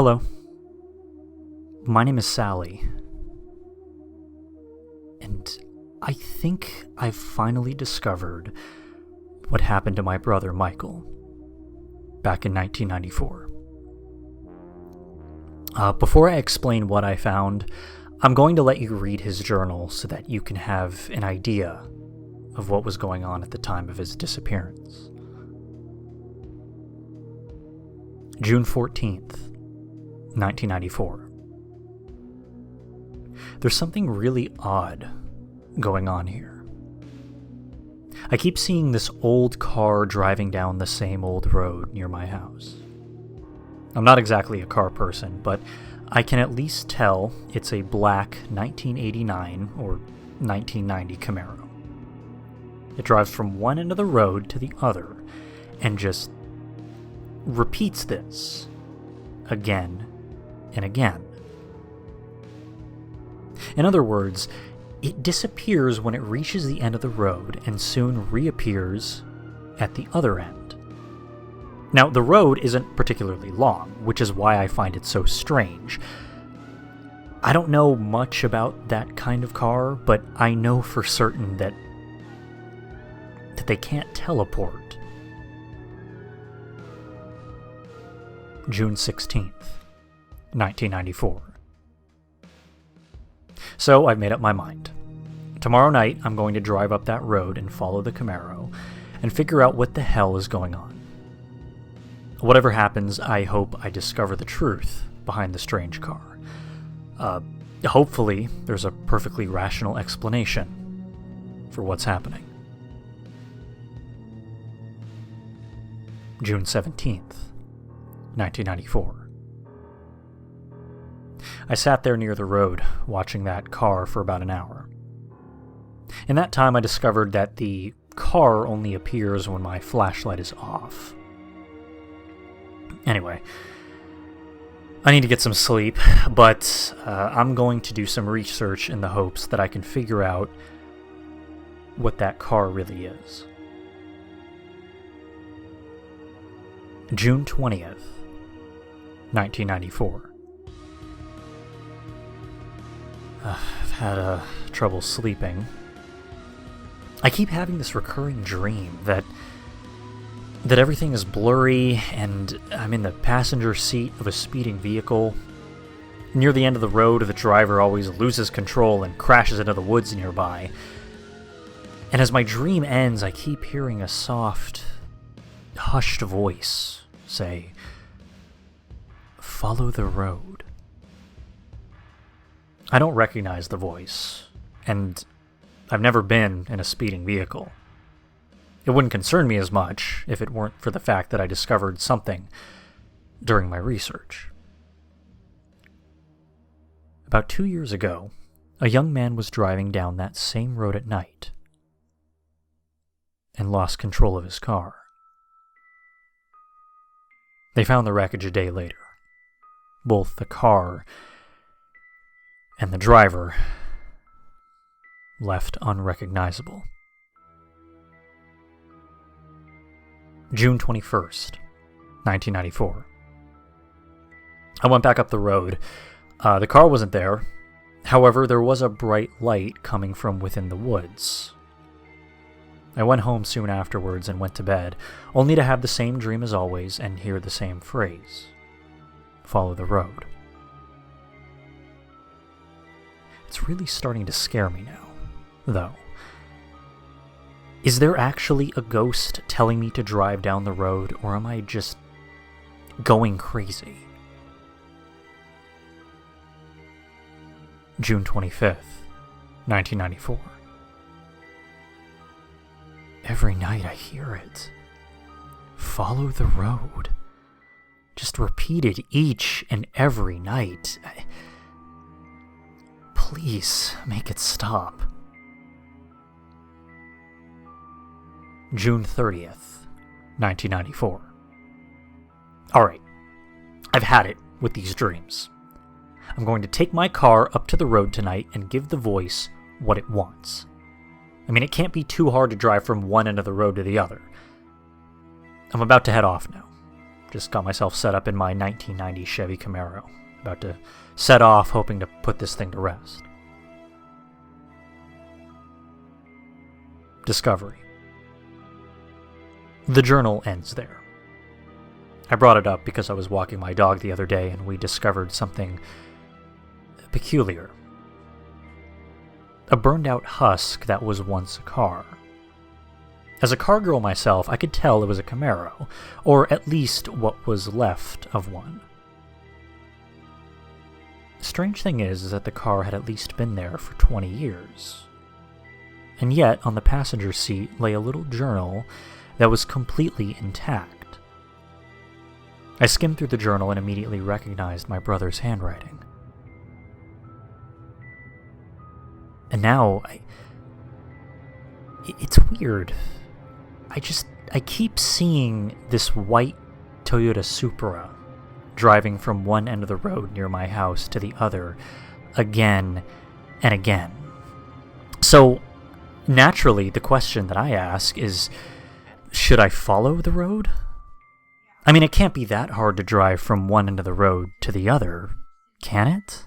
Hello. My name is Sally. And I think I've finally discovered what happened to my brother Michael back in 1994. Before I explain what I found, I'm going to let you read his journal so that you can have an idea of what was going on at the time of his disappearance. June 14th, 1994. There's something really odd going on here. I keep seeing this old car driving down the same old road near my house. I'm not exactly a car person, but I can at least tell it's a black 1989 or 1990 Camaro. It drives from one end of the road to the other and just repeats this again and again. In other words, it disappears when it reaches the end of the road and soon reappears at the other end. Now, the road isn't particularly long, which is why I find it so strange. I don't know much about that kind of car, but I know for certain that they can't teleport. June 16th, 1994. So I've made up my mind. Tomorrow night, I'm going to drive up that road and follow the Camaro and figure out what the hell is going on. Whatever happens, I hope I discover the truth behind the strange car. Hopefully, there's a perfectly rational explanation for what's happening. June 17th, 1994. I sat there near the road, watching that car for about an hour. In that time, I discovered that the car only appears when my flashlight is off. Anyway, I need to get some sleep, but I'm going to do some research in the hopes that I can figure out what that car really is. June 20th, 1994. I've had trouble sleeping. I keep having this recurring dream that everything is blurry and I'm in the passenger seat of a speeding vehicle. Near the end of the road, the driver always loses control and crashes into the woods nearby. And as my dream ends, I keep hearing a soft, hushed voice say, "Follow the road." I don't recognize the voice, and I've never been in a speeding vehicle. It wouldn't concern me as much if it weren't for the fact that I discovered something during my research. About 2 years ago, a young man was driving down that same road at night and lost control of his car. They found the wreckage a day later. Both the car and the driver left unrecognizable. June 21st, 1994. I went back up the road. The car wasn't there. However, there was a bright light coming from within the woods. I went home soon afterwards and went to bed, only to have the same dream as always and hear the same phrase. Follow the road. It's really starting to scare me now, though. Is there actually a ghost telling me to drive down the road, or am I just going crazy? June 25th, 1994. Every night I hear it. Follow the road. Just repeated each and every night. Please make it stop. June 30th, 1994. Alright, I've had it with these dreams. I'm going to take my car up to the road tonight and give the voice what it wants. I mean, it can't be too hard to drive from one end of the road to the other. I'm about to head off now. Just got myself set up in my 1990 Chevy Camaro. About to set off, hoping to put this thing to rest. Discovery. The journal ends there. I brought it up because I was walking my dog the other day and we discovered something peculiar. A burned out husk that was once a car. As a car girl myself, I could tell it was a Camaro, or at least what was left of one. The strange thing is that the car had at least been there for 20 years. And yet, on the passenger seat lay a little journal that was completely intact. I skimmed through the journal and immediately recognized my brother's handwriting. And now, it's weird. I keep seeing this white Toyota Supra driving from one end of the road near my house to the other again and again. So, naturally, the question that I ask is, should I follow the road? I mean, it can't be that hard to drive from one end of the road to the other, can it?